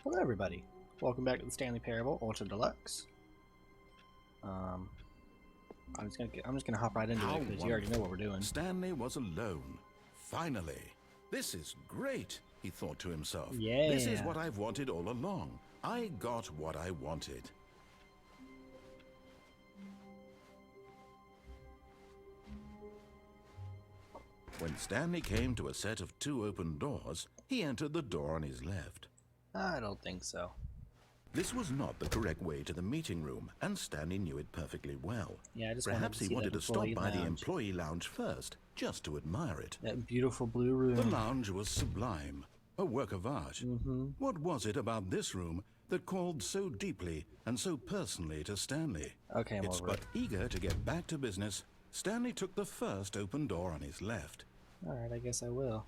Hello everybody, welcome back to the Stanley Parable Ultra Deluxe. I'm just gonna hop right into it because you already know what we're doing. Stanley was alone. Finally. This is great, he thought to himself. Yeah. This is what I've wanted all along. I got what I wanted. When Stanley came to a set of 2 open doors, he entered the door on his left. I don't think so. This was not the correct way to the meeting room, and Stanley knew it perfectly well. Yeah, I just Perhaps he wanted to stop by the lounge. employee lounge first, just to admire it. That beautiful blue room. The lounge was sublime, a work of art. What was it about this room that called so deeply and so personally to Stanley? Okay, I'm It's over but it. eager to get back to business, Stanley took the first open door on his left. Alright, I guess I will.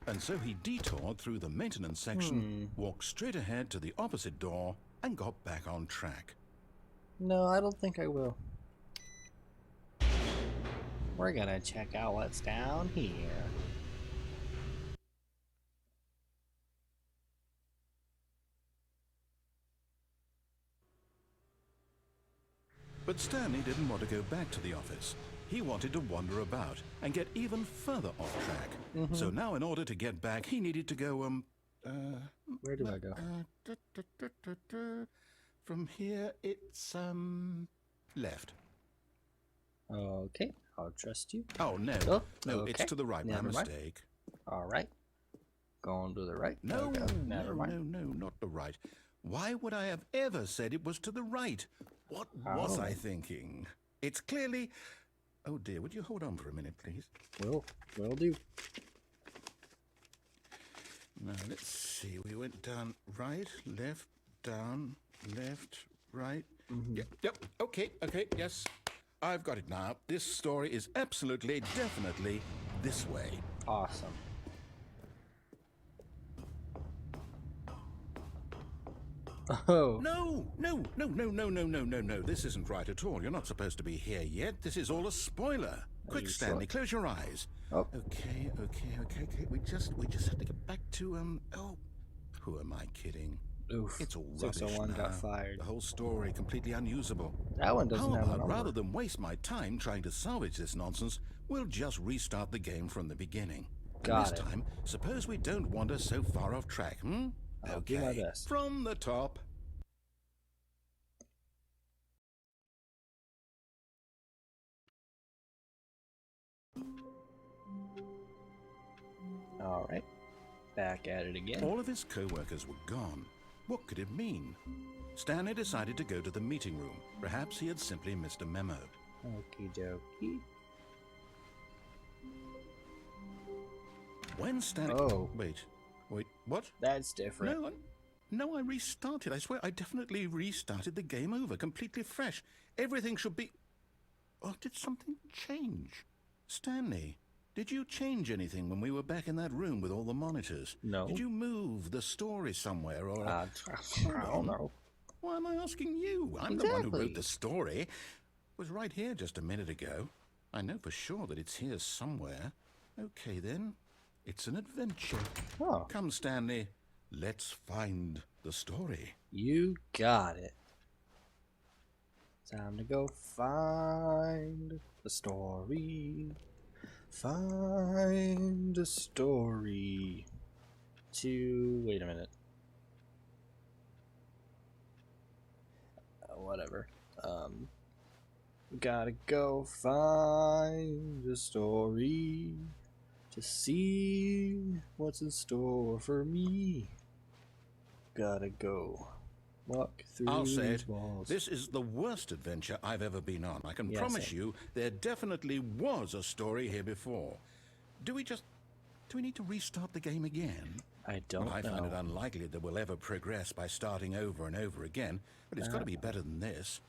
And so he detoured through the maintenance section, walked straight ahead to the opposite door, and got back on track. No, I don't think I will. We're gonna check out what's down here. But Stanley didn't want to go back to the office. He wanted to wander about and get even further off track. So now in order to get back, he needed to go, Where do I go? From here, it's, left. Okay, I'll trust you. Oh, no. Oh, no, okay. it's to the right. My Never mind. mistake. Alright. Going to the right. No, Okay, never mind. no, not the right. Why would I have ever said it was to the right? What was I thinking? It's clearly... Oh, dear, would you hold on for a minute, please? Will do. Now, let's see. We went down right, left, down, left, right. Yep, okay, yes. I've got it now. This story is absolutely, definitely this way. Awesome. Oh. No. This isn't right at all. You're not supposed to be here yet. This is all a spoiler. Quick, Stanley, close your eyes. Oh. Okay. We just have to get back to, oh, who am I kidding? Oof. It's all rubbish 601 now. got fired. The whole story completely unusable. That one doesn't How have a about, number. rather than waste my time trying to salvage this nonsense, we'll just restart the game from the beginning. Got this it. time, suppose we don't wander so far off track, I'll do my best. From the top. Alright. Back at it again. All of his co-workers were gone. What could it mean? Stanley decided to go to the meeting room. Perhaps he had simply missed a memo. Okie dokie. When Stanley... Oh. Wait, what? That's different. No, I restarted. I swear, I definitely restarted the game over, completely fresh. Everything should be... Oh, did something change? Stanley, did you change anything when we were back in that room with all the monitors? No. Did you move the story somewhere, or... I don't know. Why am I asking you? I'm the one who wrote the story. It was right here just a minute ago. I know for sure that it's here somewhere. Okay, then. It's an adventure. Oh. Come, Stanley. Let's find the story. You got it. Time to go find the story. Find a story. Wait a minute. Whatever. Gotta go find a story to see what's in store for me. Gotta go walk through I'll say these it. walls. This is the worst adventure I've ever been on. I can Yeah, promise same. you there definitely was a story here before. Do we need to restart the game again? I don't I know. find it unlikely that we'll ever progress by starting over and over again, but it's got to be better than this.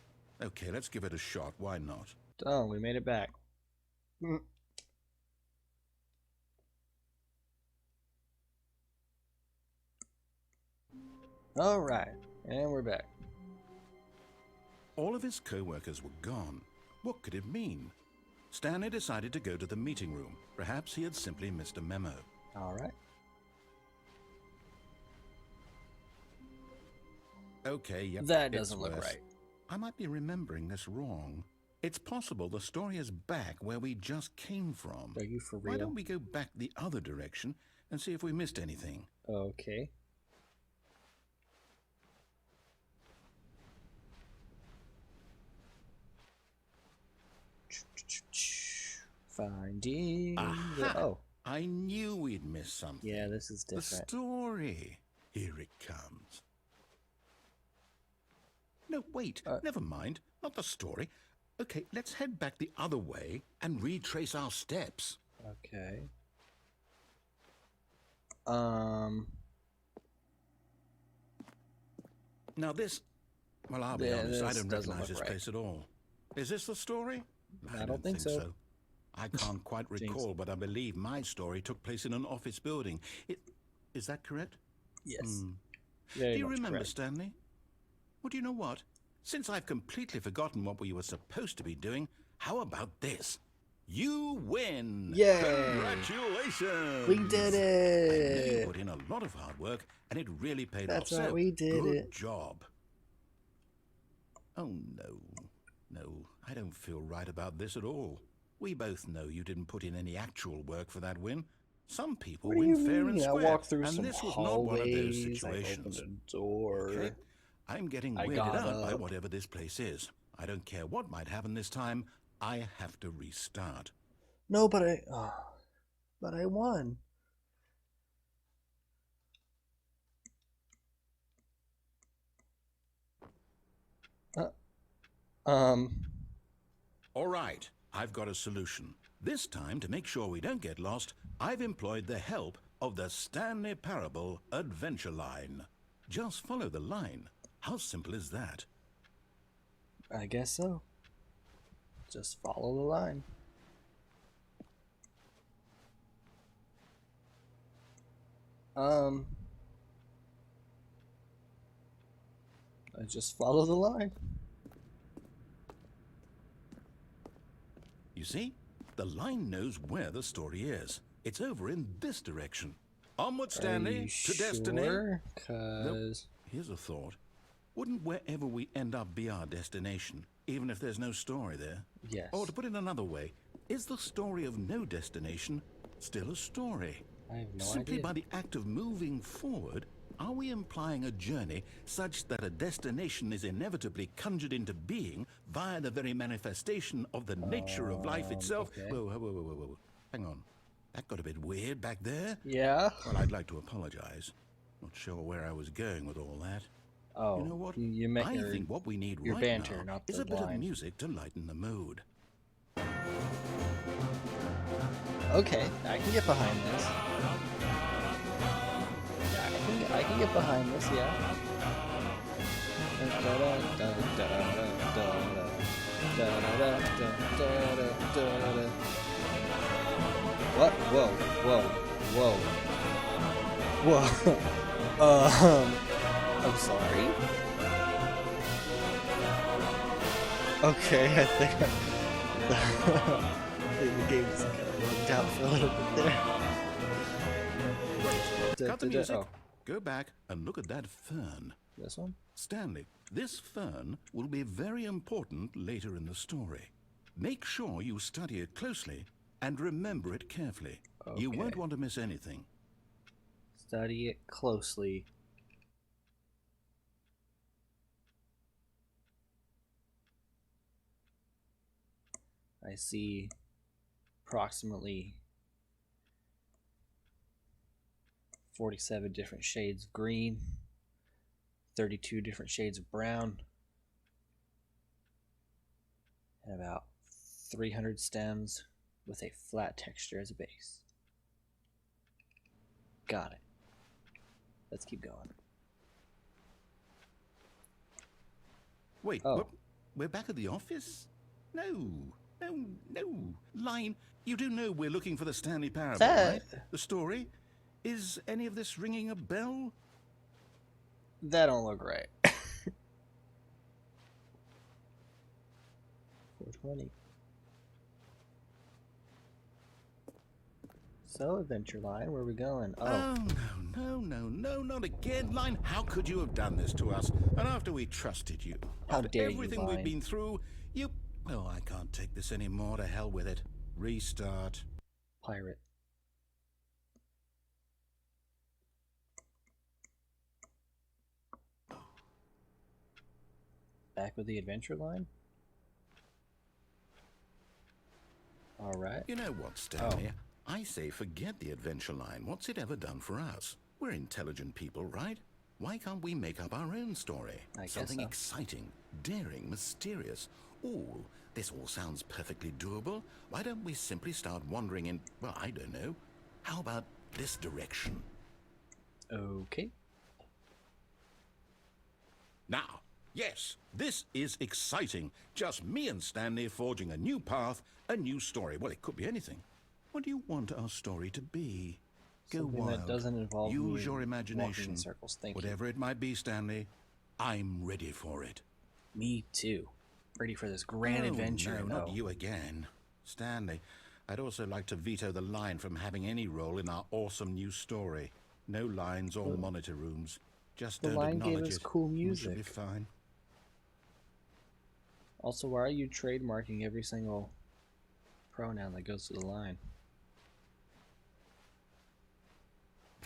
Okay, let's give it a shot. Why not? Oh, we made it back. Alright, and we're back. All of his co-workers were gone. What could it mean? Stanley decided to go to the meeting room. Perhaps he had simply missed a memo. Alright. Okay, yep. That it's doesn't look worse. right. I might be remembering this wrong. It's possible the story is back where we just came from. Are you for Why real? don't we go back the other direction and see if we missed anything? Okay. Finding the... Aha! Oh, I knew we'd miss something. yeah, this is The different. story. Here it comes. No, wait. Never mind. Not the story. Okay, let's head back the other way and retrace our steps. Okay. Now this... Well, I'll be Yeah, honest, I this don't doesn't recognize look this right. place at all. Is this the story? I don't think so. I can't quite recall, but I believe my story took place in an office building. Is that correct? Yes. Do you remember, Stanley? Well, do you know what? Since I've completely forgotten what we were supposed to be doing, how about this? You win! Yay! Congratulations! We did I know you it! put in a lot of hard work, and it really paid off. That's right, So, we did good it. job. Oh, no. No, I don't feel right about this at all. We both know you didn't put in any actual work for that win. Some people What do you win fair and mean? I square, walked through and some this was not one of those hallways. I situations. opened a door. Okay? I'm getting I weirded got out by up. whatever this place is. I don't care what might happen this time. I have to restart. No, but I won. All right, I've got a solution. This time, to make sure we don't get lost, I've employed the help of the Stanley Parable Adventure Line. Just follow the line. How simple is that? I guess so. Just follow the line. I just follow the line. You see? The line knows where the story is. It's over in this direction. Onward, Stanley, to destiny. Sure? Nope. 'Cause Here's a thought. Wouldn't wherever we end up be our destination, even if there's no story there? yes. Or to put it another way, is the story of no destination still a story? I have no Simply idea. by the act of moving forward, are we implying a journey such that a destination is inevitably conjured into being via the very manifestation of the nature of life itself? Okay. Whoa. Hang on. That got a bit weird back there. Yeah. Well, I'd like to apologize. Not sure where I was going with all that. Oh, You know what? You meant I think what we need your right banter, now not is the a bit of line. music to lighten the mood. Okay, I can get behind this. Yeah, I can get behind this. Yeah. What? Whoa. I'm sorry. Okay, I think the game's kind of looked out for a little bit there. Cut the music. Oh, Go back and look at that fern. this one? Stanley, this fern will be very important later in the story. Make sure you study it closely and remember it carefully. You Okay. won't want to miss anything. Study it closely. I see approximately 47 different shades of green, 32 different shades of brown, and about 300 stems with a flat texture as a base. Got it. Let's keep going. Wait, Oh. we're back at the office? No. Line, you do know we're looking for the Stanley Parable, right? The story? Is any of this ringing a bell? That don't look right. 420. So, Adventure Line, where are we going? Oh, no, not again, Line. How could you have done this to us? And after we trusted you, How after dare you, everything we've Line? been through, you... Oh, I can't take this anymore. To hell with it. Restart. Pirate. Back with the Adventure Line? Alright. You know what, Stanley? I say forget the Adventure Line. What's it ever done for us? We're intelligent people, right? Why can't we make up our own story? I guess Something so. exciting, daring, mysterious. Ooh, this all sounds perfectly doable. Why don't we simply start wandering in, well, I don't know. How about this direction? Okay. Now, yes, this is exciting. Just me and Stanley forging a new path, a new story. Well, it could be anything. What do you want our story to be? Go Something wild. that doesn't involve Use me your walking imagination. in circles. Thank you. Whatever it might be, Stanley, I'm ready for it. Me too. Ready for this grand adventure. No, not you again. Stanley, I'd also like to veto the line from having any role in our awesome new story. No lines or monitor rooms. Just The don't line gave acknowledge us it. cool We should be music. fine. Also, why are you trademarking every single pronoun that goes to the line?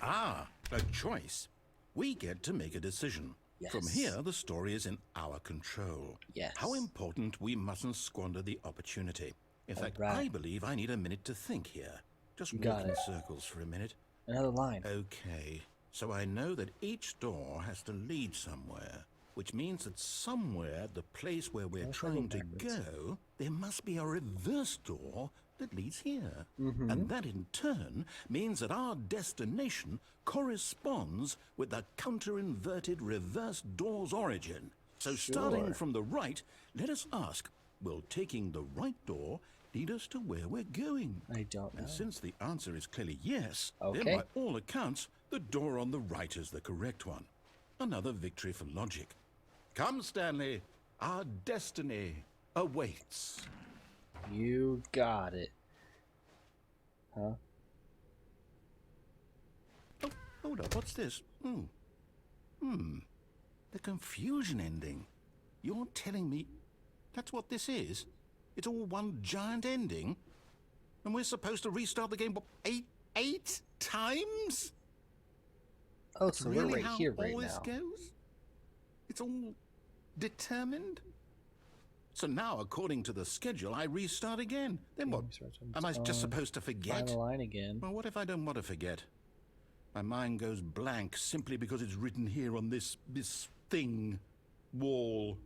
Ah, a choice. We get to make a decision. Yes. From here, the story is in our control. Yes. How important we mustn't squander the opportunity. In fact, right. I believe I need a minute to think here. Just You got walk in it. circles for a minute. Another line. Okay, so I know that each door has to lead somewhere, which means that somewhere, the place where we're Let's trying go to backwards. go, there must be a reverse door that leads here. Mm-hmm. And that in turn means that our destination corresponds with the counter-inverted reverse door's origin. So starting Sure. from the right, let us ask, will taking the right door lead us to where we're going? I don't know. And since the answer is clearly yes, Okay. then by all accounts, the door on the right is the correct one. Another victory for logic. Come, Stanley, our destiny awaits. You got it. Huh? Oh, hold up, what's this? The confusion ending. You're telling me that's what this is? It's all one giant ending? And we're supposed to restart the game, what, eight times? Oh, so we're right how here right all this now. goes? It's all determined? So now, according to the schedule, I restart again. Then what? Am I just supposed to forget? Find the line again. Well, what if I don't want to forget? My mind goes blank simply because it's written here on this thing, wall.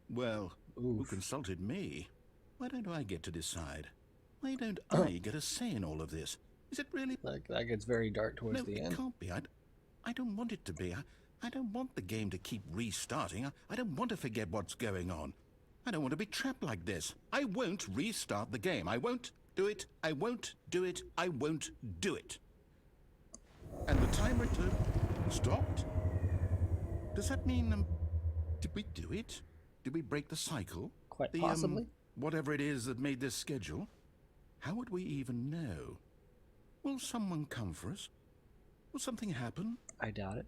Well, who Oof. consulted me? Why don't I get to decide? Why don't I get a say in all of this? Is it really? That gets very dark towards No, the it end. can't be. I don't want it to be. I don't want the game to keep restarting. I don't want to forget what's going on. I don't want to be trapped like this. I won't restart the game. I won't do it. I won't do it. I won't do it. And the timer stopped? Does that mean, did we do it? Did we break the cycle? Quite possibly. Whatever it is that made this schedule? How would we even know? Will someone come for us? Will something happen? I doubt it.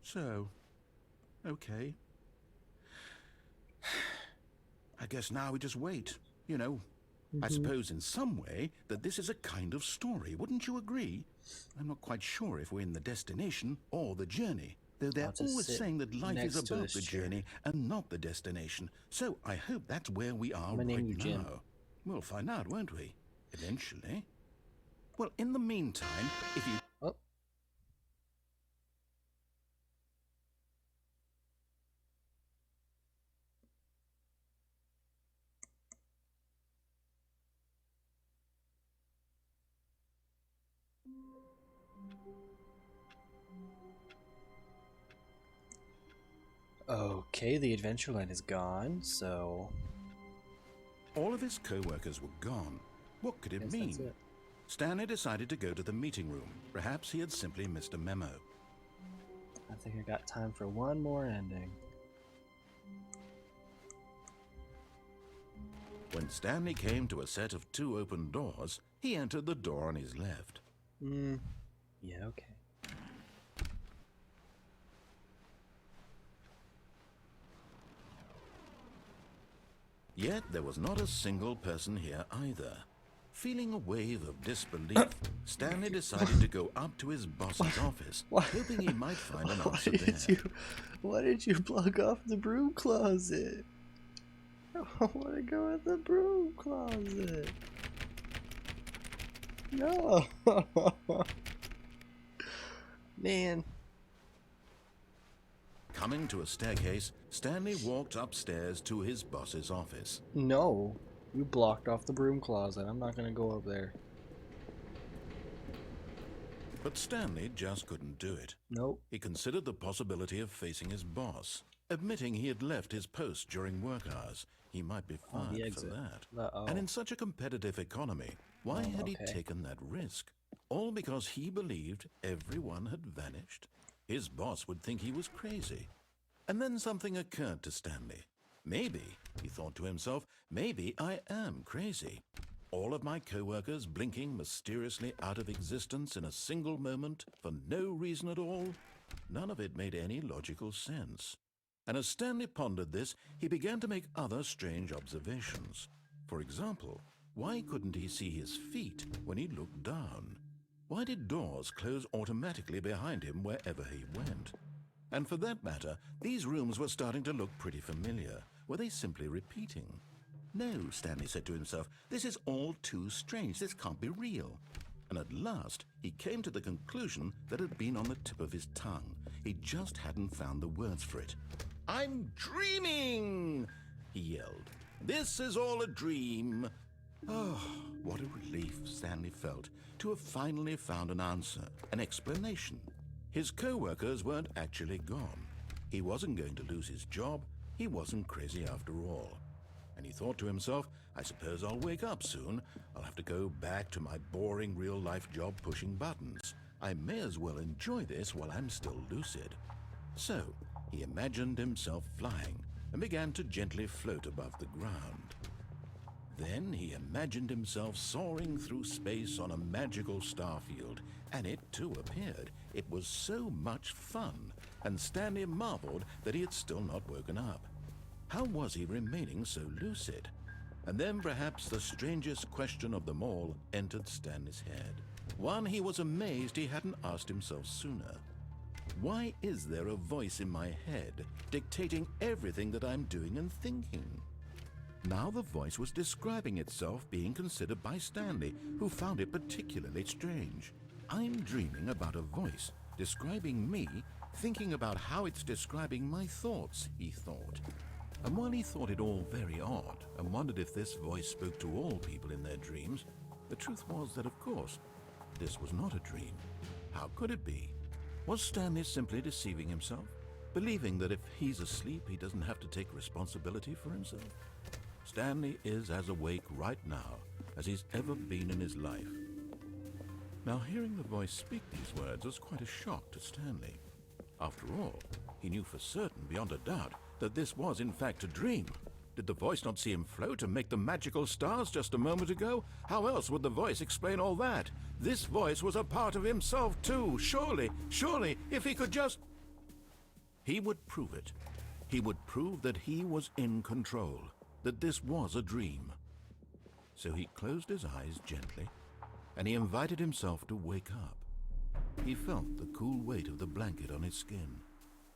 So, okay. I guess now we just wait, you know. I suppose in some way that this is a kind of story, wouldn't you agree? I'm not quite sure if we're in the destination or the journey, though they're I'll just always sit saying that life is next to about this the chair. journey and not the destination. So I hope that's where we are I'm gonna name right you Jim. now. We'll find out, won't we? Eventually. Well, in the meantime, if you... Oh. Okay, the adventure line is gone, so All of his co-workers were gone. What could it guess mean? that's it. Stanley decided to go to the meeting room. Perhaps he had simply missed a memo. I think I got time for one more ending. When Stanley came to a set of 2 open doors, He entered the door on his left. Yeah, okay. Yet there was not a single person here either. Feeling a wave of disbelief, Stanley decided to go up to his boss's office, hoping he might find an answer there. Why did you plug off the broom closet? I want to go in the broom closet. No. Man. Coming to a staircase, Stanley walked upstairs to his boss's office. No. You blocked off the broom closet. I'm not going to go up there. But Stanley just couldn't do it. Nope. He considered the possibility of facing his boss. Admitting he had left his post during work hours, he might be fired for that. And in such a competitive economy, why had he taken that risk? All because he believed everyone had vanished? His boss would think he was crazy. And then something occurred to Stanley. Maybe, he thought to himself, maybe I am crazy. All of my co-workers blinking mysteriously out of existence in a single moment for no reason at all? None of it made any logical sense. And as Stanley pondered this, he began to make other strange observations. For example, why couldn't he see his feet when he looked down? Why did doors close automatically behind him wherever he went? And for that matter, these rooms were starting to look pretty familiar. Were they simply repeating? No, Stanley said to himself, this is all too strange. This can't be real. And at last, he came to the conclusion that had been on the tip of his tongue. He just hadn't found the words for it. I'm dreaming, he yelled. This is all a dream. Oh, what a relief Stanley felt to have finally found an answer, an explanation. His co-workers weren't actually gone. He wasn't going to lose his job. He wasn't crazy after all. And he thought to himself, I suppose I'll wake up soon. I'll have to go back to my boring real-life job pushing buttons. I may as well enjoy this while I'm still lucid. So, he imagined himself flying and began to gently float above the ground. Then he imagined himself soaring through space on a magical starfield, and it too appeared. It was so much fun, and Stanley marveled that he had still not woken up. How was he remaining so lucid? And then perhaps the strangest question of them all entered Stanley's head. One he was amazed he hadn't asked himself sooner. Why is there a voice in my head dictating everything that I'm doing and thinking? Now the voice was describing itself being considered by Stanley, who found it particularly strange. I'm dreaming about a voice describing me, thinking about how it's describing my thoughts, he thought. And while he thought it all very odd and wondered if this voice spoke to all people in their dreams, the truth was that, of course, this was not a dream. How could it be? Was Stanley simply deceiving himself, believing that if he's asleep, he doesn't have to take responsibility for himself? Stanley is as awake right now as he's ever been in his life. Now, hearing the voice speak these words was quite a shock to Stanley. After all, he knew for certain, beyond a doubt, that this was in fact a dream. Did the voice not see him float and make the magical stars just a moment ago? How else would the voice explain all that? This voice was a part of himself too. Surely, if he could just... He would prove it. He would prove that he was in control, that this was a dream. So he closed his eyes gently, and he invited himself to wake up. He felt the cool weight of the blanket on his skin,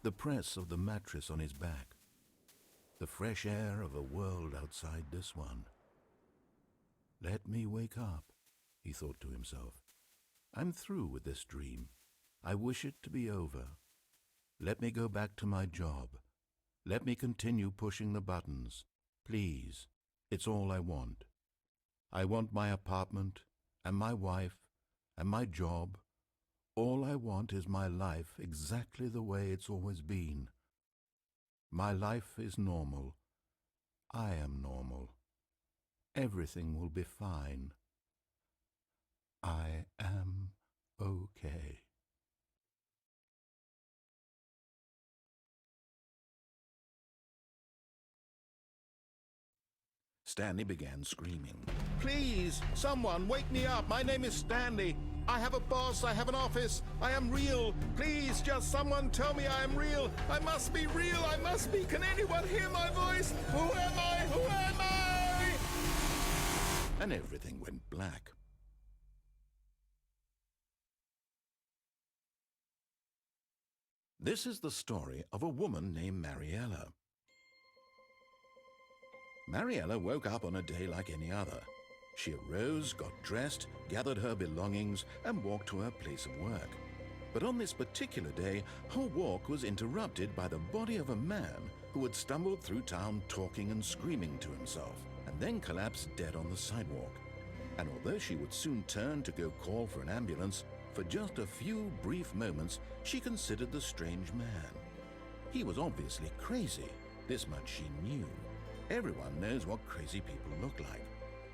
the press of the mattress on his back, the fresh air of a world outside this one. Let me wake up, he thought to himself. I'm through with this dream. I wish it to be over. Let me go back to my job. Let me continue pushing the buttons. Please, it's all I want. I want my apartment and my wife and my job. All I want is my life exactly the way it's always been. My life is normal. I am normal. Everything will be fine. I am okay. Stanley began screaming. Please, someone, wake me up. My name is Stanley. I have a boss. I have an office. I am real. Please, just someone tell me I am real. I must be real. I must be. Can anyone hear my voice? Who am I? Who am I? And everything went black. This is the story of a woman named Mariella. Mariella woke up on a day like any other. She arose, got dressed, gathered her belongings, and walked to her place of work. But on this particular day, her walk was interrupted by the body of a man who had stumbled through town talking and screaming to himself, and then collapsed dead on the sidewalk. And although she would soon turn to go call for an ambulance, for just a few brief moments, she considered the strange man. He was obviously crazy. This much she knew. Everyone knows what crazy people look like.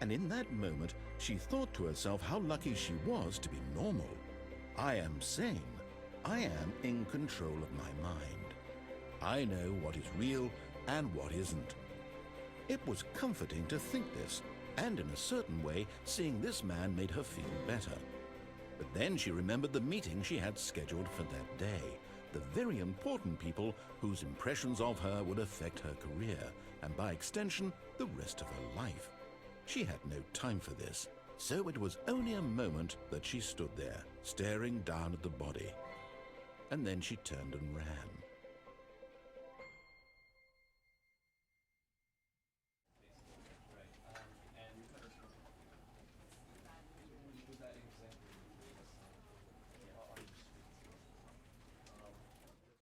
And in that moment, she thought to herself how lucky she was to be normal. I am sane. I am in control of my mind. I know what is real and what isn't. It was comforting to think this, and in a certain way, seeing this man made her feel better. But then she remembered the meeting she had scheduled for that day, the very important people whose impressions of her would affect her career, and by extension, the rest of her life. She had no time for this, so it was only a moment that she stood there, staring down at the body. And then she turned and ran.